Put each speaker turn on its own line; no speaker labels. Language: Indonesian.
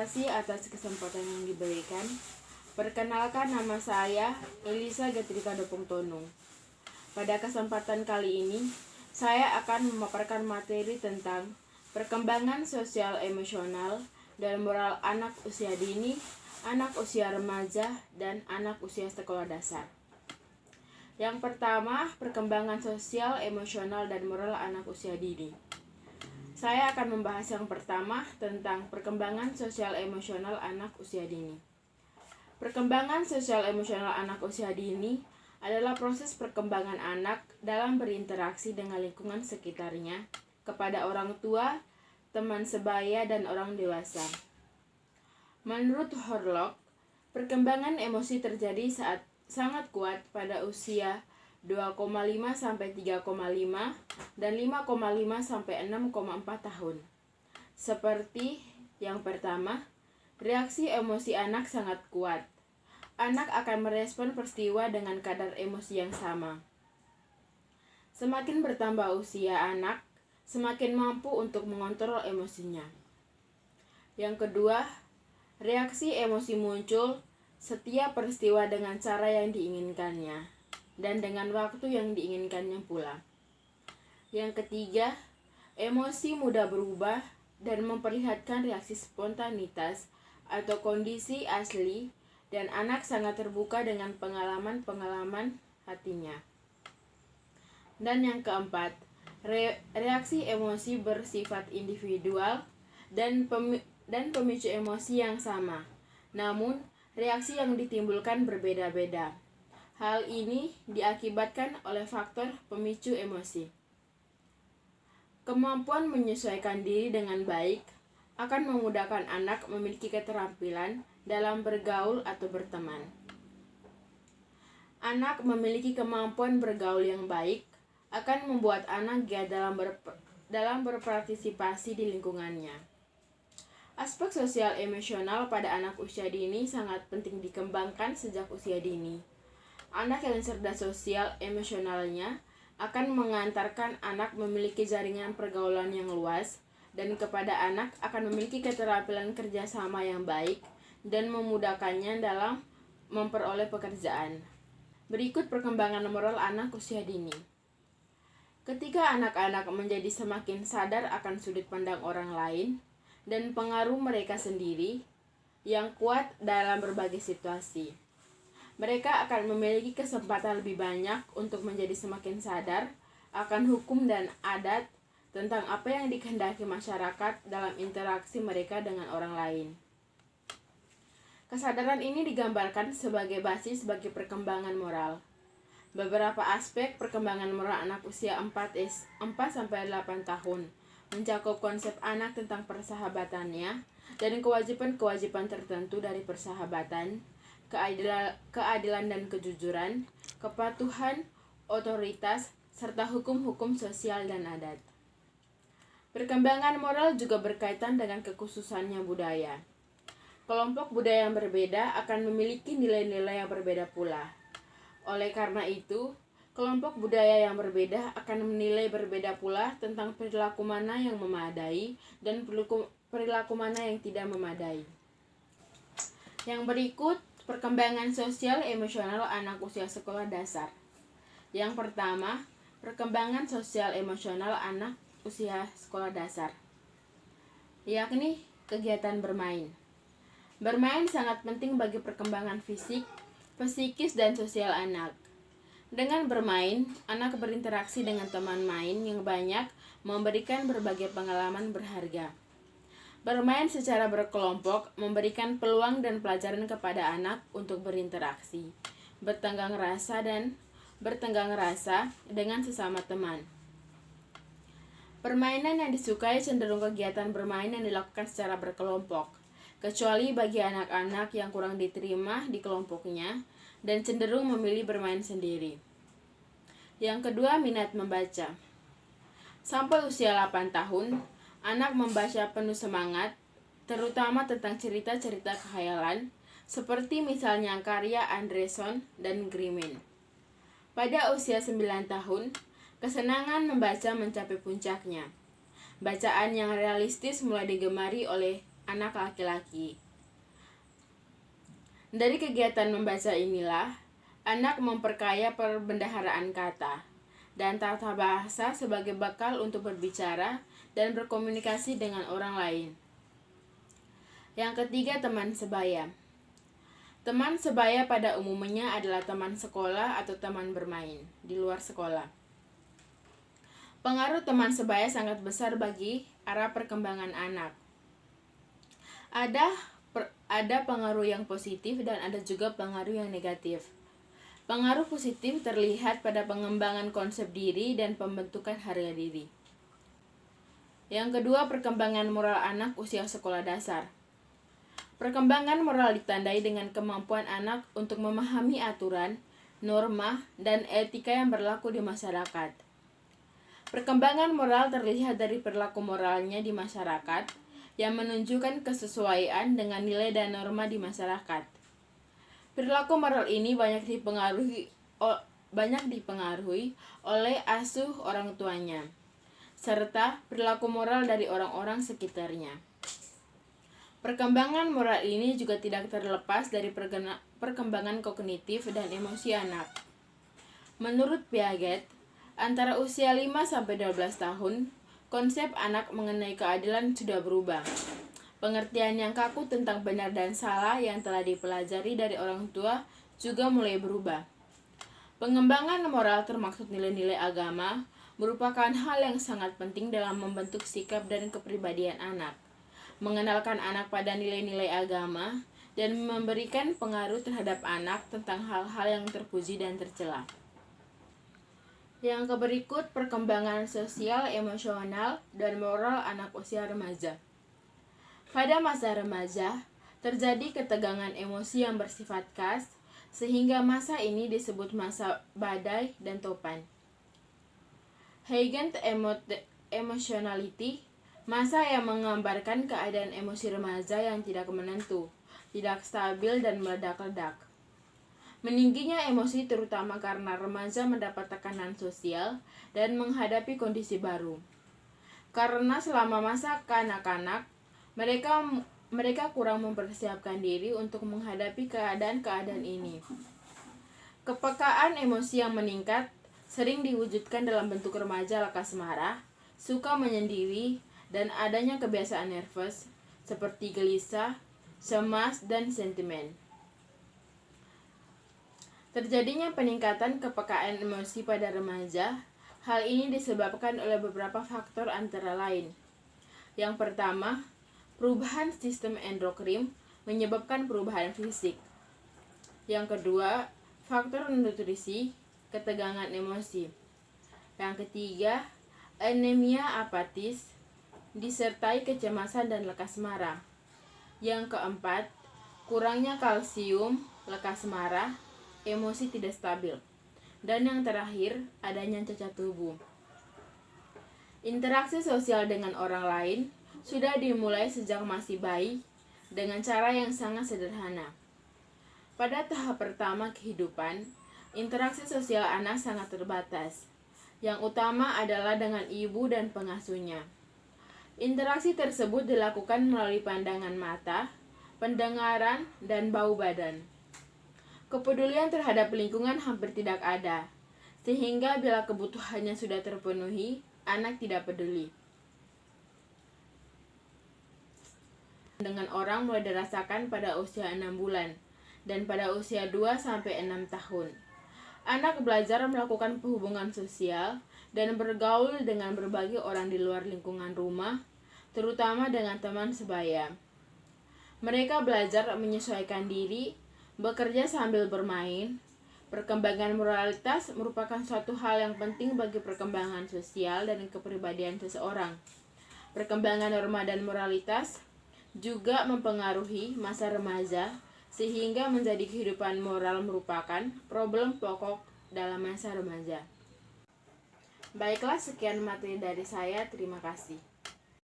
kasih atas kesempatan yang diberikan. Perkenalkan, nama saya Elisa Getrika Dopung Tonung. Pada kesempatan kali ini, saya akan memaparkan materi tentang perkembangan sosial emosional dan moral anak usia dini, anak usia remaja, dan anak usia sekolah dasar. Yang pertama, perkembangan sosial emosional dan moral anak usia dini. Saya akan membahas yang pertama tentang perkembangan sosial emosional anak usia dini. Perkembangan sosial emosional anak usia dini adalah proses perkembangan anak dalam berinteraksi dengan lingkungan sekitarnya, kepada orang tua, teman sebaya, dan orang dewasa. Menurut Horlock, perkembangan emosi terjadi saat sangat kuat pada usia 2,5 sampai 3,5 dan 5,5 sampai 6,4 tahun. Seperti yang pertama, reaksi emosi anak sangat kuat. Anak akan merespon peristiwa dengan kadar emosi yang sama. Semakin bertambah usia anak, semakin mampu untuk mengontrol emosinya. Yang kedua, reaksi emosi muncul setiap peristiwa dengan cara yang diinginkannya dan dengan waktu yang diinginkannya pula. Yang ketiga, emosi mudah berubah dan memperlihatkan reaksi spontanitas atau kondisi asli, dan anak sangat terbuka dengan pengalaman-pengalaman hatinya. Dan yang keempat, reaksi emosi bersifat individual dan pemicu emosi yang sama, namun reaksi yang ditimbulkan berbeda-beda. Hal ini diakibatkan oleh faktor pemicu emosi. Kemampuan menyesuaikan diri dengan baik akan memudahkan anak memiliki keterampilan dalam bergaul atau berteman. Anak memiliki kemampuan bergaul yang baik akan membuat anak giat dalam berpartisipasi di lingkungannya. Aspek sosial emosional pada anak usia dini sangat penting dikembangkan sejak usia dini. Anak yang cerdas sosial emosionalnya akan mengantarkan anak memiliki jaringan pergaulan yang luas, dan kepada anak akan memiliki keterampilan kerjasama yang baik dan memudahkannya dalam memperoleh pekerjaan. Berikut perkembangan moral anak usia dini. Ketika anak-anak menjadi semakin sadar akan sudut pandang orang lain dan pengaruh mereka sendiri yang kuat dalam berbagai situasi, mereka akan memiliki kesempatan lebih banyak untuk menjadi semakin sadar akan hukum dan adat tentang apa yang dikehendaki masyarakat dalam interaksi mereka dengan orang lain. Kesadaran ini digambarkan sebagai basis bagi perkembangan moral. Beberapa aspek perkembangan moral anak usia 4-8 tahun mencakup konsep anak tentang persahabatannya dan kewajiban-kewajiban tertentu dari persahabatan, keadilan dan kejujuran, kepatuhan, otoritas, serta hukum-hukum sosial dan adat. Perkembangan moral juga berkaitan dengan kekhususannya budaya. Kelompok budaya yang berbeda akan memiliki nilai-nilai yang berbeda pula. Oleh karena itu, kelompok budaya yang berbeda akan menilai berbeda pula tentang perilaku mana yang memadai dan perilaku mana yang tidak memadai. Yang berikut, perkembangan sosial emosional anak usia sekolah dasar. Yang pertama, perkembangan sosial emosional anak usia sekolah dasar, yakni kegiatan bermain. Bermain sangat penting bagi perkembangan fisik, psikis, dan sosial anak. Dengan bermain, anak berinteraksi dengan teman main yang banyak, memberikan berbagai pengalaman berharga. Bermain secara berkelompok memberikan peluang dan pelajaran kepada anak untuk berinteraksi, bertenggang rasa dengan sesama teman. Permainan yang disukai cenderung kegiatan bermain yang dilakukan secara berkelompok, kecuali bagi anak-anak yang kurang diterima di kelompoknya dan cenderung memilih bermain sendiri. Yang kedua, minat membaca. Sampai usia 8 tahun, anak membaca penuh semangat, terutama tentang cerita-cerita khayalan, seperti misalnya karya Anderson dan Grimm. Pada usia 9 tahun, kesenangan membaca mencapai puncaknya. Bacaan yang realistis mulai digemari oleh anak laki-laki. Dari kegiatan membaca inilah, anak memperkaya perbendaharaan kata dan tata bahasa sebagai bekal untuk berbicara dan berkomunikasi dengan orang lain. Yang ketiga, teman sebaya. Teman sebaya pada umumnya adalah teman sekolah atau teman bermain di luar sekolah. Pengaruh teman sebaya sangat besar bagi arah perkembangan anak. Ada pengaruh yang positif dan ada juga pengaruh yang negatif. Pengaruh positif terlihat pada pengembangan konsep diri dan pembentukan harga diri. Yang kedua, perkembangan moral anak usia sekolah dasar. Perkembangan moral ditandai dengan kemampuan anak untuk memahami aturan, norma, dan etika yang berlaku di masyarakat. Perkembangan moral terlihat dari perilaku moralnya di masyarakat yang menunjukkan kesesuaian dengan nilai dan norma di masyarakat. Perilaku moral ini banyak dipengaruhi oleh asuh orang tuanya, serta perilaku moral dari orang-orang sekitarnya. Perkembangan moral ini juga tidak terlepas dari perkembangan kognitif dan emosi anak. Menurut Piaget, antara usia 5-12 tahun, konsep anak mengenai keadilan sudah berubah. Pengertian yang kaku tentang benar dan salah yang telah dipelajari dari orang tua juga mulai berubah. Pengembangan moral termasuk nilai-nilai agama merupakan hal yang sangat penting dalam membentuk sikap dan kepribadian anak. Mengenalkan anak pada nilai-nilai agama dan memberikan pengaruh terhadap anak tentang hal-hal yang terpuji dan tercela. Yang berikut, perkembangan sosial, emosional, dan moral anak usia remaja. Pada masa remaja, terjadi ketegangan emosi yang bersifat khas, sehingga masa ini disebut masa badai dan topan. Heightened emotionality, masa yang menggambarkan keadaan emosi remaja yang tidak menentu, tidak stabil, dan meledak-ledak. Meningginya emosi terutama karena remaja mendapat tekanan sosial dan menghadapi kondisi baru. Karena selama masa kanak-kanak, mereka kurang mempersiapkan diri untuk menghadapi keadaan-keadaan ini. Kepekaan emosi yang meningkat sering diwujudkan dalam bentuk remaja lekas marah, suka menyendiri, dan adanya kebiasaan nervous seperti gelisah, cemas, dan sentimen. Terjadinya peningkatan kepekaan emosi pada remaja. Hal ini disebabkan oleh beberapa faktor antara lain. Yang pertama, perubahan sistem endokrin menyebabkan perubahan fisik. Yang kedua, faktor nutrisi, ketegangan emosi. Yang ketiga, anemia apatis, disertai kecemasan dan lekas marah. Yang keempat, kurangnya kalsium, lekas marah, emosi tidak stabil. Dan yang terakhir, adanya cacat tubuh. Interaksi sosial dengan orang lain sudah dimulai sejak masih bayi dengan cara yang sangat sederhana. Pada tahap pertama kehidupan, interaksi sosial anak sangat terbatas. Yang utama adalah dengan ibu dan pengasuhnya. Interaksi tersebut dilakukan melalui pandangan mata, pendengaran, dan bau badan. Kepedulian terhadap lingkungan hampir tidak ada, sehingga bila kebutuhannya sudah terpenuhi, anak tidak peduli. Dengan orang mulai dirasakan pada usia 6 bulan dan pada usia 2-6 tahun. Anak belajar melakukan hubungan sosial dan bergaul dengan berbagai orang di luar lingkungan rumah, terutama dengan teman sebaya. Mereka belajar menyesuaikan diri, bekerja sambil bermain. Perkembangan moralitas merupakan suatu hal yang penting bagi perkembangan sosial dan kepribadian seseorang. Perkembangan norma dan moralitas juga mempengaruhi masa remaja, sehingga menjadi kehidupan moral merupakan problem pokok dalam masa remaja. Baiklah, sekian materi dari saya. Terima kasih.